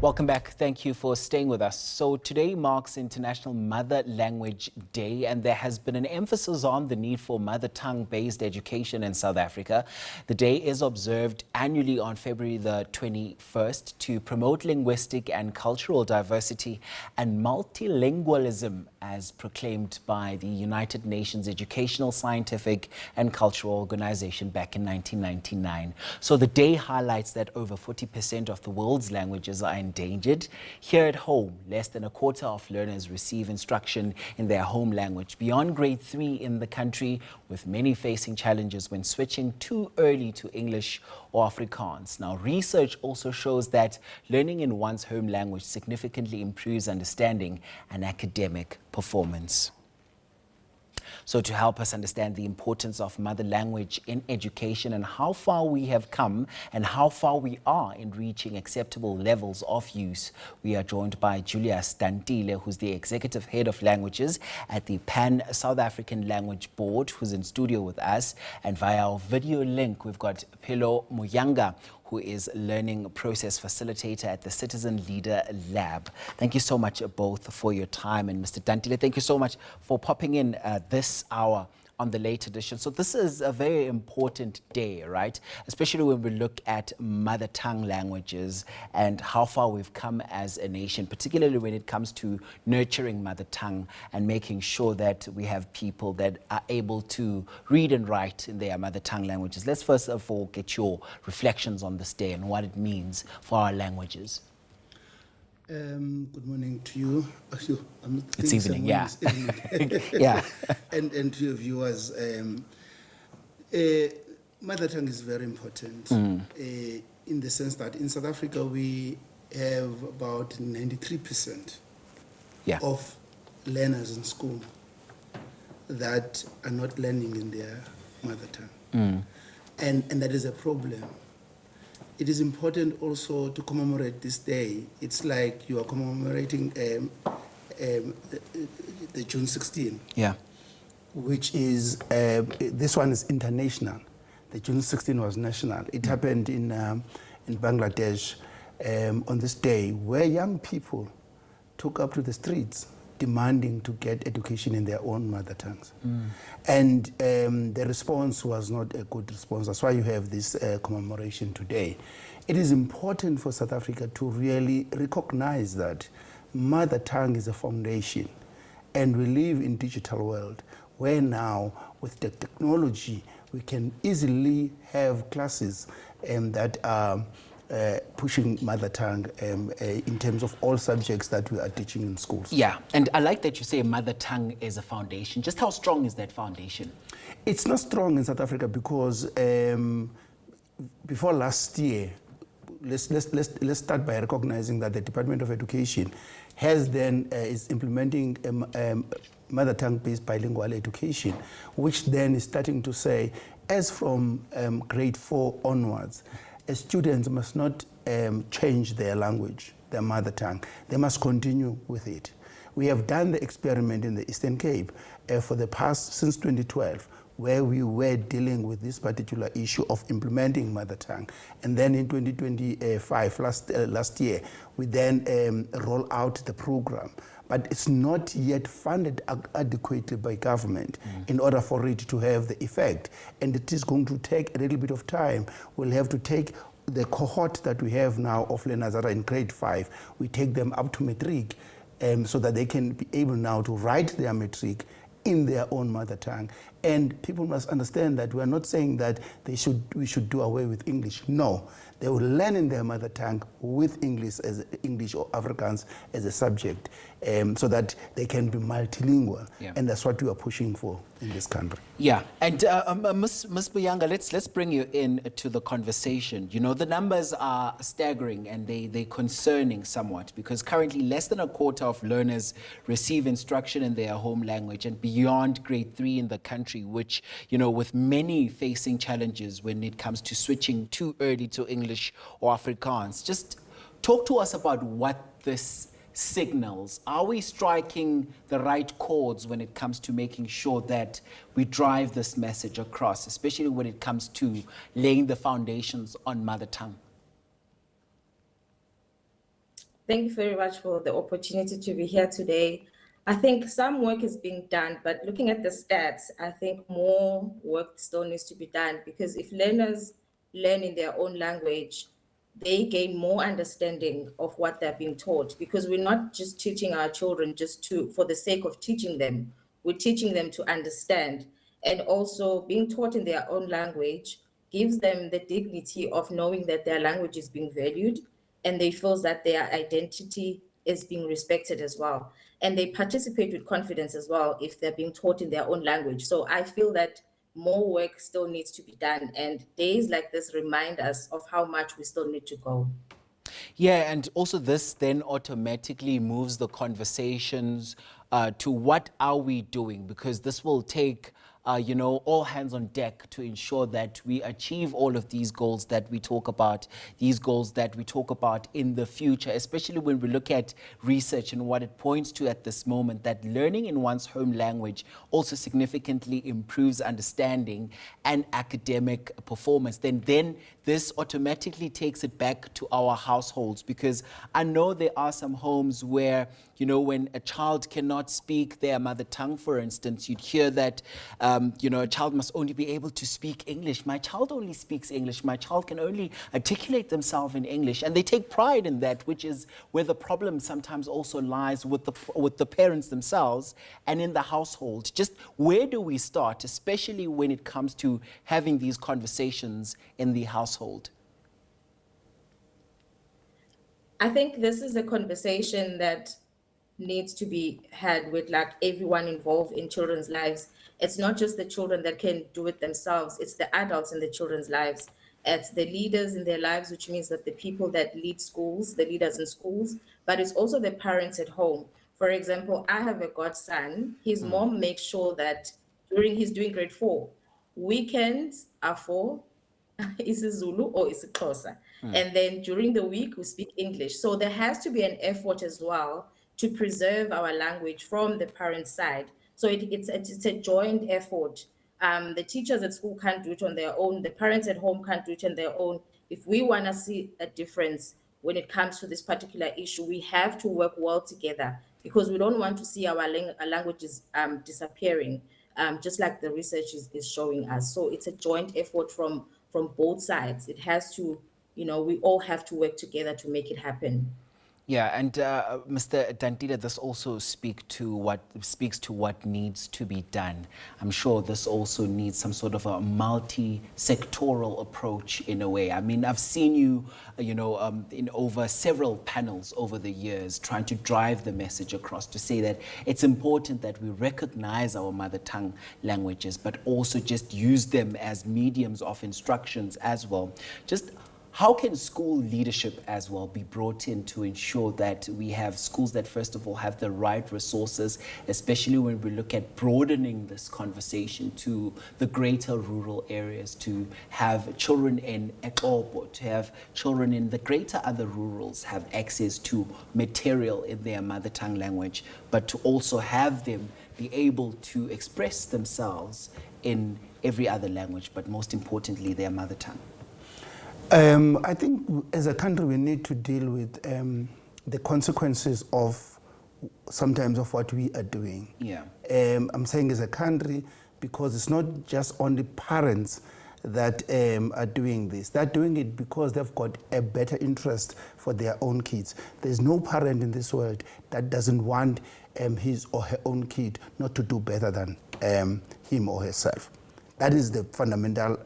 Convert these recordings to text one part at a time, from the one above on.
Welcome back. Thank you for staying with us. So today marks International Mother Language Day, and there has been an emphasis on the need for mother tongue-based education in South Africa. The day is observed annually on February the 21st to promote linguistic and cultural diversity and multilingualism as proclaimed by the United Nations Educational, Scientific and Cultural Organization back in 1999. So the day highlights that over 40% of the world's languages are endangered. Here at home, less than a quarter of learners receive instruction in their home language beyond grade 3 in the country, with many facing challenges when switching too early to English or Afrikaans. Now, research also shows that learning in one's home language significantly improves understanding and academic performance. So to help us understand the importance of mother language in education and how far we have come and how far we are in reaching acceptable levels of use, we are joined by Julius Dantile, who's the Executive Head of Languages at the Pan South African Language Board, who's in studio with us. And via our video link, we've got Phelo Muyanga, who is Learning Process Facilitator at the Citizen Leader Lab. Thank you so much both for your time. And Mr. Dantile, thank you so much for popping in this hour on the late edition. So this is a very important day, right? Especially when we look at mother tongue languages and how far we've come as a nation, particularly when it comes to nurturing mother tongue and making sure that we have people that are able to read and write in their mother tongue languages. Let's first of all get your reflections on this day and what it means for our languages. Good morning to you. It's evening, yeah. Yeah. and to your viewers. Mother tongue is very important in the sense that in South Africa we have about 93% of learners in school that are not learning in their mother tongue. And that is a problem. It is important also to commemorate this day. It's like you are commemorating the June 16, which is, this one is international. The June 16 was national. It happened in Bangladesh on this day where young people took up to the streets demanding to get education in their own mother tongues. And the response was not a good response. That's why you have this commemoration today. It is important for South Africa to really recognize that mother tongue is a foundation. And we live in a digital world where now, with the technology, we can easily have classes that are pushing mother tongue in terms of all subjects that we are teaching in schools. Yeah, and I like that you say mother tongue is a foundation. Just how strong is that foundation? It's not strong in South Africa because before last year, let's start by recognizing that the Department of Education has then is implementing mother tongue-based bilingual education, which then is starting to say, as from grade 4 onwards, students must not change their language, their mother tongue. They must continue with it. We have done the experiment in the Eastern Cape for the past, since 2012, where we were dealing with this particular issue of implementing mother tongue. And then in 2025, last year, we then roll out the program. But it's not yet funded adequately by government in order for it to have the effect. And it is going to take a little bit of time. We'll have to take the cohort that we have now of learners that are in grade 5, we take them up to matric so that they can be able now to write their matric in their own mother tongue. And people must understand that we are not saying that we should do away with English. No, they will learn in their mother tongue with English or Afrikaans as a subject, so that they can be multilingual. And that's what we are pushing for in this country. Yeah, and Ms. Muyanga, let's bring you in to the conversation. You know, the numbers are staggering and they're concerning somewhat, because currently less than a quarter of learners receive instruction in their home language and beyond grade 3 in the country, which, you know, with many facing challenges when it comes to switching too early to English or Afrikaans. Just talk to us about what this signals. Are we striking the right chords when it comes to making sure that we drive this message across, especially when it comes to laying the foundations on mother tongue? Thank you very much for the opportunity to be here today. I think some work is being done, but looking at the stats, I think more work still needs to be done, because if learners learn in their own language, they gain more understanding of what they're being taught, because we're not just teaching our children just for the sake of teaching them. We're teaching them to understand, and also being taught in their own language gives them the dignity of knowing that their language is being valued, and they feel that their identity is being respected as well. And they participate with confidence as well if they're being taught in their own language. So I feel that more work still needs to be done. And days like this remind us of how much we still need to go. Yeah, and also this then automatically moves the conversations to what are we doing, because this will take all hands on deck to ensure that we achieve all of these goals that we talk about, in the future, especially when we look at research and what it points to at this moment, that learning in one's home language also significantly improves understanding and academic performance. Then this automatically takes it back to our households, because I know there are some homes where, when a child cannot speak their mother tongue, for instance, you'd hear that, a child must only be able to speak English. My child only speaks English. My child can only articulate themselves in English. And they take pride in that, which is where the problem sometimes also lies with the parents themselves and in the household. Just where do we start, especially when it comes to having these conversations in the household? I think this is a conversation that needs to be had with like everyone involved in children's lives. It's not just the children that can do it themselves, it's the adults in the children's lives. It's the leaders in their lives, which means that the people that lead schools, the leaders in schools, but it's also the parents at home. For example, I have a godson. His mom makes sure that he's doing grade 4, weekends are for isiZulu or isiXhosa. And then during the week, we speak English. So there has to be an effort as well to preserve our language from the parent side. So it's a joint effort. The teachers at school can't do it on their own. The parents at home can't do it on their own. If we want to see a difference when it comes to this particular issue, we have to work well together, because we don't want to see our languages disappearing, just like the research is showing us. So it's a joint effort from both sides. It has to, we all have to work together to make it happen. Yeah, and Mr. Dantita, this also speaks to what needs to be done. I'm sure this also needs some sort of a multi-sectoral approach in a way. I mean, I've seen you, in over several panels over the years trying to drive the message across to say that it's important that we recognize our mother tongue languages, but also just use them as mediums of instructions as well. Just how can school leadership as well be brought in to ensure that we have schools that, first of all, have the right resources, especially when we look at broadening this conversation to the greater rural areas, to have children in Ekobo, to have children in the greater other rurals have access to material in their mother tongue language, but to also have them be able to express themselves in every other language, but most importantly, their mother tongue? I think as a country we need to deal with the consequences of sometimes of what we are doing. Yeah. I'm saying as a country because it's not just only parents that are doing this. They're doing it because they've got a better interest for their own kids. There's no parent in this world that doesn't want his or her own kid not to do better than him or herself. That is the fundamental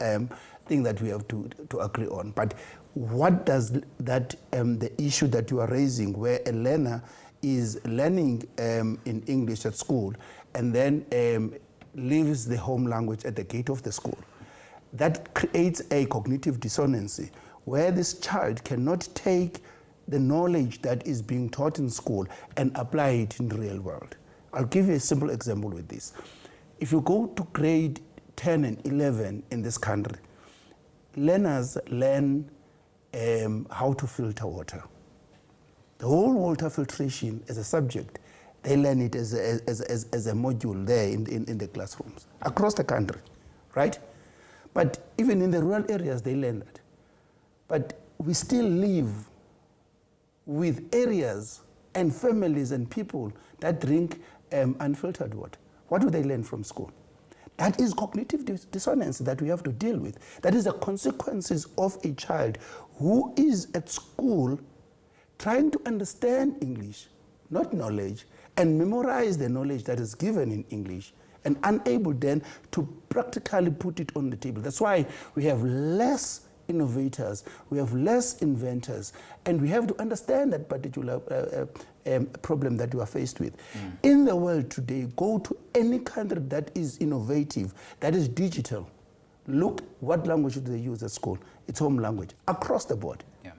thing that we have to agree on. But what does that, the issue that you are raising, where a learner is learning in English at school and then leaves the home language at the gate of the school, that creates a cognitive dissonance where this child cannot take the knowledge that is being taught in school and apply it in the real world. I'll give you a simple example with this. If you go to grade 10 and 11 in this country, learners learn how to filter water. The whole water filtration as a subject, they learn it as a module there in the classrooms across the country, right? But even in the rural areas, they learn that. But we still leave with areas and families and people that drink unfiltered water? What do they learn from school? That is cognitive dissonance that we have to deal with. That is the consequences of a child who is at school trying to understand English, not knowledge, and memorize the knowledge that is given in English, and unable then to practically put it on the table. That's why we have less innovators, we have less inventors, and we have to understand that particular problem that we are faced with. In the world today, go to any country that is innovative, that is digital. Look, what language do they use at school? It's home language, across the board. Yeah.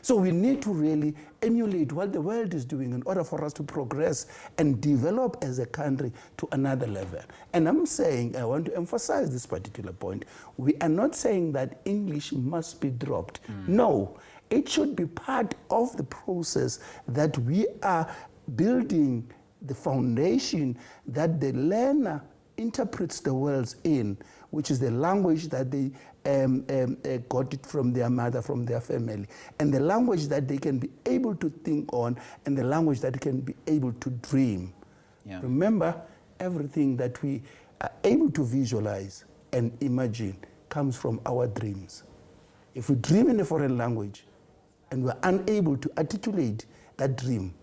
So we need to really emulate what the world is doing in order for us to progress and develop as a country to another level. And I'm saying, I want to emphasize this particular point, we are not saying that English must be dropped. No, it should be part of the process that we are building the foundation that the learner interprets the world in, which is the language that they got it from their mother, from their family, and the language that they can be able to think on, and the language that they can be able to dream. Yeah. Remember, everything that we are able to visualize and imagine comes from our dreams. If we dream in a foreign language and we're unable to articulate that dream,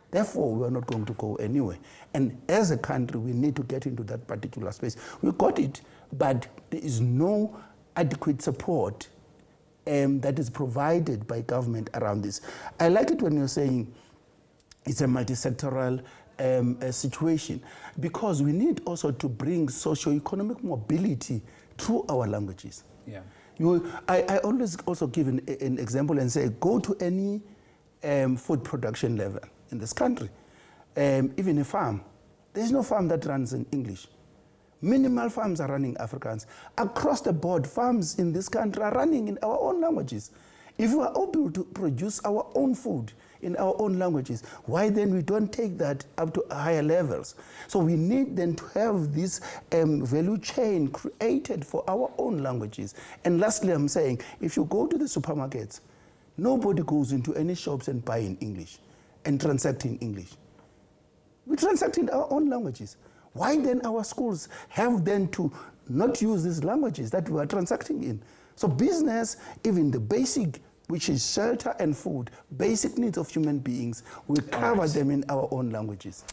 therefore, we are not going to go anywhere. And as a country, we need to get into that particular space. We got it, but there is no adequate support that is provided by government around this. I like it when you're saying it's a multi-sectoral situation, because we need also to bring socio-economic mobility through our languages. Yeah. I always also give an example and say, go to any food production level in this country, even a farm. There's no farm that runs in English. Minimal farms are running Afrikaans. Across the board, farms in this country are running in our own languages. If we are able to produce our own food in our own languages, why then we don't take that up to higher levels? So we need then to have this value chain created for our own languages. And lastly, I'm saying, if you go to the supermarkets, nobody goes into any shops and buy in English and transact in English. We transact in our own languages. Why then our schools have then to not use these languages that we are transacting in? So business, even the basic, which is shelter and food, basic needs of human beings, we cover them in our own languages.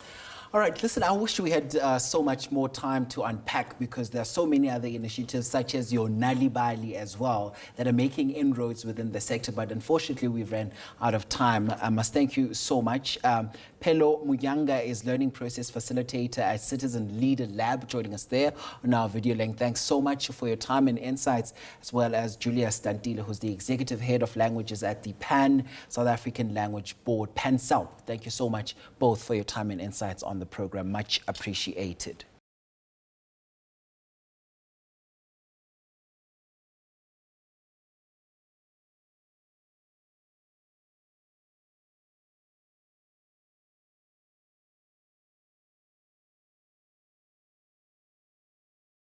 All right, listen, I wish we had so much more time to unpack, because there are so many other initiatives, such as your Nalibali as well, that are making inroads within the sector. But unfortunately, we've ran out of time. I must thank you so much. Pelo Muyanga is Learning Process Facilitator at Citizen Leader Lab, joining us there on our video link. Thanks so much for your time and insights, as well as Julia Stantile, who's the Executive Head of Languages at the Pan South African Language Board, PanSALB. Thank you so much, both, for your time and insights on the program. Much appreciated.